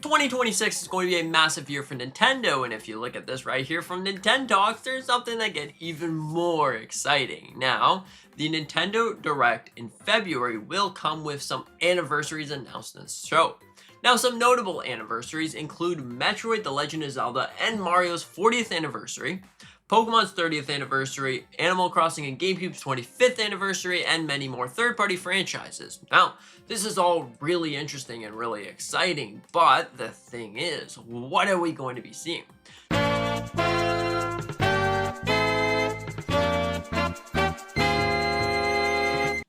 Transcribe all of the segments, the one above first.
2026 is going to be a massive year for Nintendo, and if you look at this right here from Nintendo Talks, there's something that gets even more exciting. Now, the Nintendo Direct in February will come with some anniversaries announced in this show. Now, some notable anniversaries include Metroid, The Legend of Zelda, and Mario's 40th anniversary, Pokemon's 30th anniversary, Animal Crossing and GameCube's 25th anniversary, and many more third-party franchises. Now, this is all really interesting and really exciting, but the thing is, what are we going to be seeing?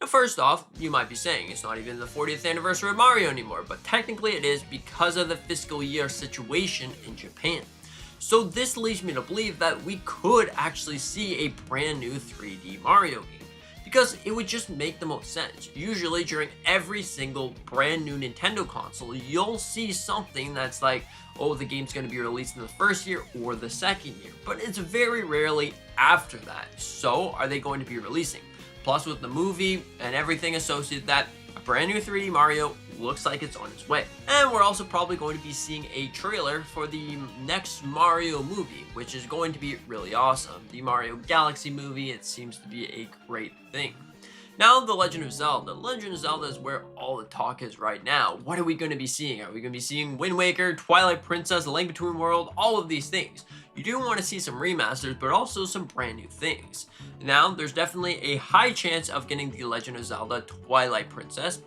First off, you might be saying it's not even the 40th anniversary of Mario anymore, but technically it is because of the fiscal year situation in Japan. So this leads me to believe that we could actually see a brand new 3D Mario game, because it would just make the most sense. Usually during every single brand new Nintendo console, you'll see something that's like, oh, the game's going to be released in the first year or the second year, but it's very rarely after that. So are they going to be releasing? Plus, with the movie and everything associated with that, a brand new 3D Mario looks like it's on its way. And we're also probably going to be seeing a trailer for the next Mario movie, which is going to be really awesome. The Mario Galaxy movie, it seems to be a great thing. Now, The Legend of Zelda. Legend of Zelda is where all the talk is right now. What are we going to be seeing? Are we going to be seeing Wind Waker, Twilight Princess, A Link Between Worlds, all of these things? You do want to see some remasters, but also some brand new things. Now, there's definitely a high chance of getting The Legend of Zelda Twilight Princess.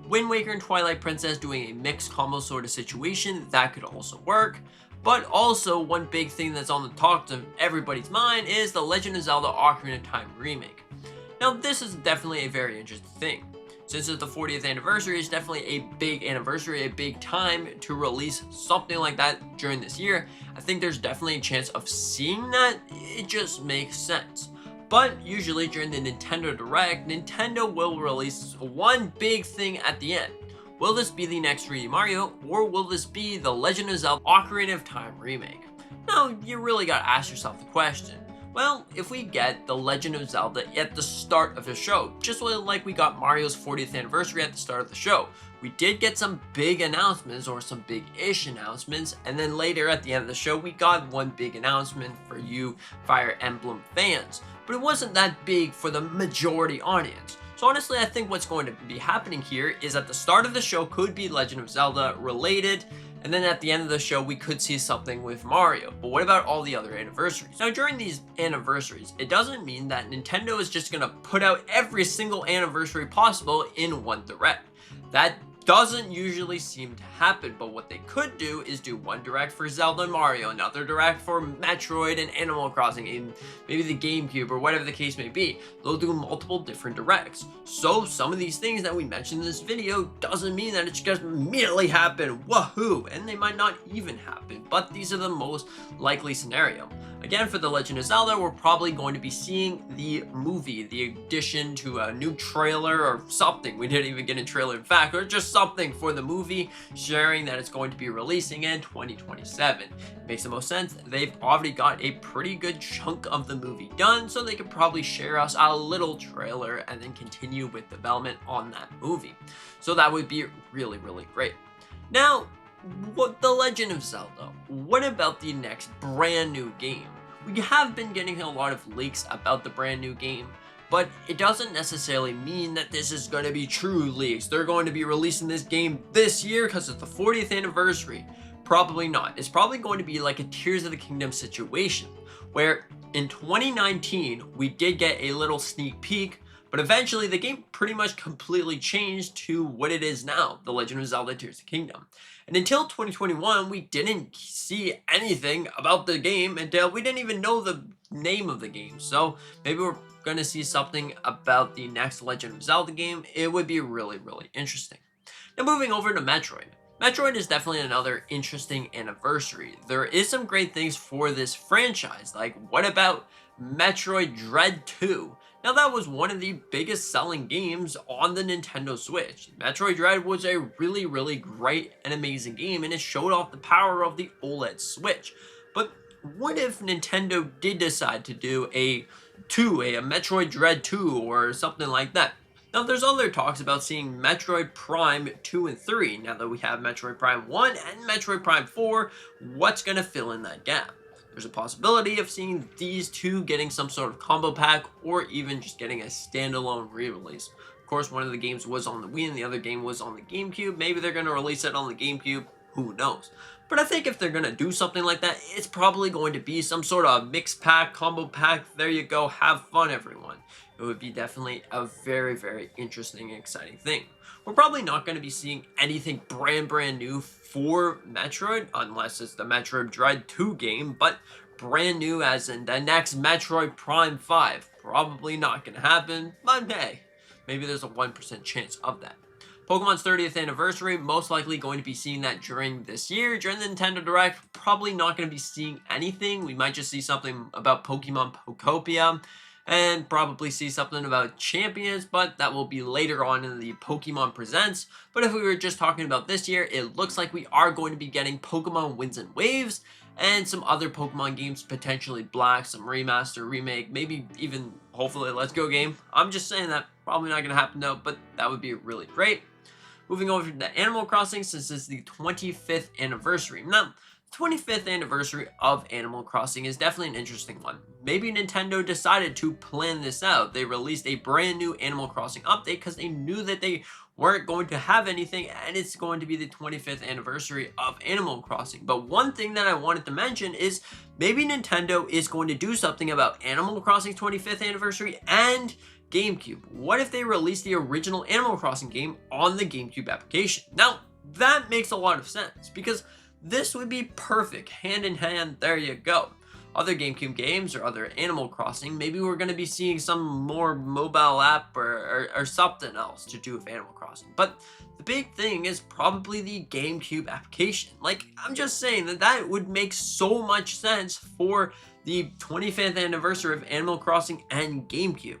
Wind Waker and Twilight Princess doing a mixed combo sort of situation, that could also work. But also, one big thing that's on the talk of everybody's mind is The Legend of Zelda Ocarina of Time remake. Now, this is definitely a very interesting thing. Since it's the 40th anniversary, it's definitely a big anniversary, a big time to release something like that during this year. I think there's definitely a chance of seeing that. It just makes sense. But usually during the Nintendo Direct, Nintendo will release one big thing at the end. Will this be the next 3D Mario, or will this be the Legend of Zelda Ocarina of Time remake? Now, you really gotta ask yourself the question. Well, if we get The Legend of Zelda at the start of the show, just like we got Mario's 40th anniversary at the start of the show, we did get some big announcements or some big-ish announcements, and then later at the end of the show, we got one big announcement for you Fire Emblem fans. But it wasn't that big for the majority audience. So honestly, I think what's going to be happening here is at the start of the show could be Legend of Zelda related, and then at the end of the show, we could see something with Mario. But what about all the other anniversaries? Now, during these anniversaries, it doesn't mean that Nintendo is just gonna put out every single anniversary possible in one direct. That doesn't usually seem to happen, but what they could do is do one direct for Zelda and Mario, another direct for Metroid and Animal Crossing, and maybe the GameCube or whatever the case may be. They'll do multiple different directs. So some of these things that we mentioned in this video doesn't mean that it's just immediately happen, woohoo, and they might not even happen, but these are the most likely scenario. Again, for The Legend of Zelda, we're probably going to be seeing the movie, the addition to a new trailer or something. We didn't even get a trailer, in fact, or just something for the movie, sharing that it's going to be releasing in 2027. It makes the most sense. They've already got a pretty good chunk of the movie done, so they could probably share us a little trailer and then continue with development on that movie. So that would be really, really great. Now, what The Legend of Zelda? What about the next brand new game? We have been getting a lot of leaks about the brand new game, but it doesn't necessarily mean that this is going to be true leaks. They're going to be releasing this game this year because it's the 40th anniversary. Probably not. It's probably going to be like a Tears of the Kingdom situation, where in 2019, we did get a little sneak peek, but eventually the game pretty much completely changed to what it is now, The Legend of Zelda Tears of the Kingdom. And until 2021, we didn't see anything about the game until we didn't even know the name of the game. So maybe we're going to see something about the next Legend of Zelda game. It would be really, really interesting. Now moving over to Metroid. Metroid is definitely another interesting anniversary. There is some great things for this franchise, like what about Metroid Dread 2? Now that was one of the biggest selling games on the Nintendo Switch. Metroid Dread was a really, really great and amazing game, and it showed off the power of the OLED Switch. But what if Nintendo did decide to do a Metroid Dread 2 or something like that? Now, there's other talks about seeing Metroid Prime 2 and 3. Now that we have Metroid Prime 1 and Metroid Prime 4, what's going to fill in that gap? There's a possibility of seeing these two getting some sort of combo pack, or even just getting a standalone re-release. Of course, one of the games was on the Wii and the other game was on the GameCube. Maybe they're going to release it on the GameCube. Who knows? But I think if they're going to do something like that, it's probably going to be some sort of mix pack, combo pack. There you go. Have fun, everyone. It would be definitely a very, very interesting and exciting thing. We're probably not going to be seeing anything brand new for Metroid, unless it's the Metroid Dread 2 game, but brand new as in the next Metroid Prime 5. Probably not going to happen, but hey, maybe there's a 1% chance of that. Pokemon's 30th anniversary, most likely going to be seeing that during this year, during the Nintendo Direct. Probably not going to be seeing anything. We might just see something about Pokemon Pokopia, and probably see something about Champions, but that will be later on in the Pokemon Presents. But if we were just talking about this year, it looks like we are going to be getting Pokemon Winds and Waves, and some other Pokemon games, potentially Black, some remaster, remake, maybe even, hopefully, Let's Go game. I'm just saying that, probably not going to happen though, but that would be really great. Moving over to Animal Crossing, since it's the 25th anniversary. Now, the 25th anniversary of Animal Crossing is definitely an interesting one. Maybe Nintendo decided to plan this out. They released a brand new Animal Crossing update because they knew that they weren't going to have anything, and it's going to be the 25th anniversary of Animal Crossing. But one thing that I wanted to mention is maybe Nintendo is going to do something about Animal Crossing's 25th anniversary and GameCube. What if they release the original Animal Crossing game on the GameCube application? Now, that makes a lot of sense because this would be perfect, hand in hand, there you go. Other GameCube games or other Animal Crossing, maybe we're going to be seeing some more mobile app or something else to do with Animal Crossing. But the big thing is probably the GameCube application. Like, I'm just saying that would make so much sense for the 25th anniversary of Animal Crossing and GameCube.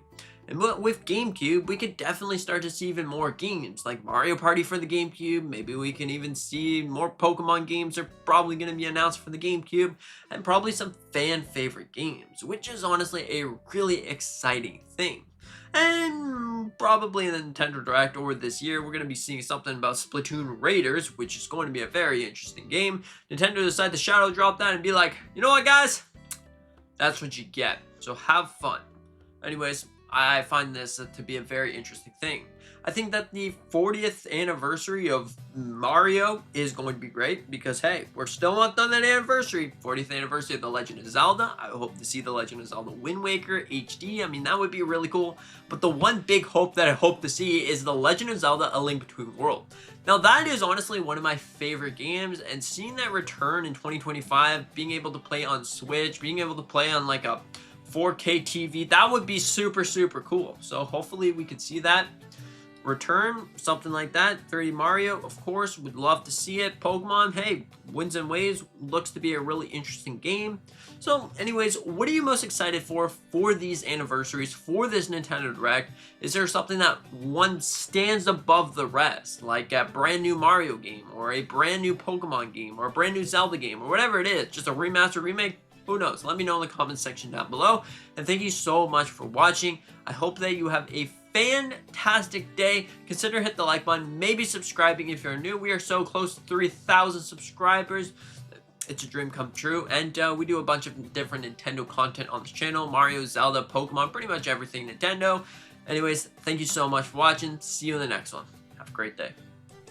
And with GameCube, we could definitely start to see even more games, like Mario Party for the GameCube. Maybe we can even see more Pokemon games are probably going to be announced for the GameCube, and probably some fan favorite games, which is honestly a really exciting thing. And probably in the Nintendo Direct over this year, we're going to be seeing something about Splatoon Raiders, which is going to be a very interesting game. Nintendo decided to shadow drop that and be like, you know what, guys? That's what you get. So have fun. Anyways, I find this to be a very interesting thing. I think that the 40th anniversary of Mario is going to be great because, hey, we're still not done that anniversary. 40th anniversary of The Legend of Zelda. I hope to see The Legend of Zelda Wind Waker HD. I mean, that would be really cool. But the one big hope that I hope to see is The Legend of Zelda A Link Between Worlds. Now, that is honestly one of my favorite games, and seeing that return in 2025, being able to play on Switch, being able to play on like a 4K TV, that would be super cool. So hopefully we could see that return, something like that. 3D Mario, of course, would love to see it. Pokemon, hey, Winds and Waves looks to be a really interesting game. So anyways, what are you most excited for these anniversaries, for this Nintendo Direct? Is there something that one stands above the rest, like a brand new Mario game, or a brand new Pokemon game, or a brand new Zelda game, or whatever it is, just a remaster, remake? Who knows? Let me know in the comment section down below. And thank you so much for watching. I hope that you have a fantastic day. Consider hit the like button, maybe subscribing if you're new. We are so close to 3,000 subscribers. It's a dream come true. And we do a bunch of different Nintendo content on this channel. Mario, Zelda, Pokemon, pretty much everything Nintendo. Anyways, thank you so much for watching. See you in the next one. Have a great day.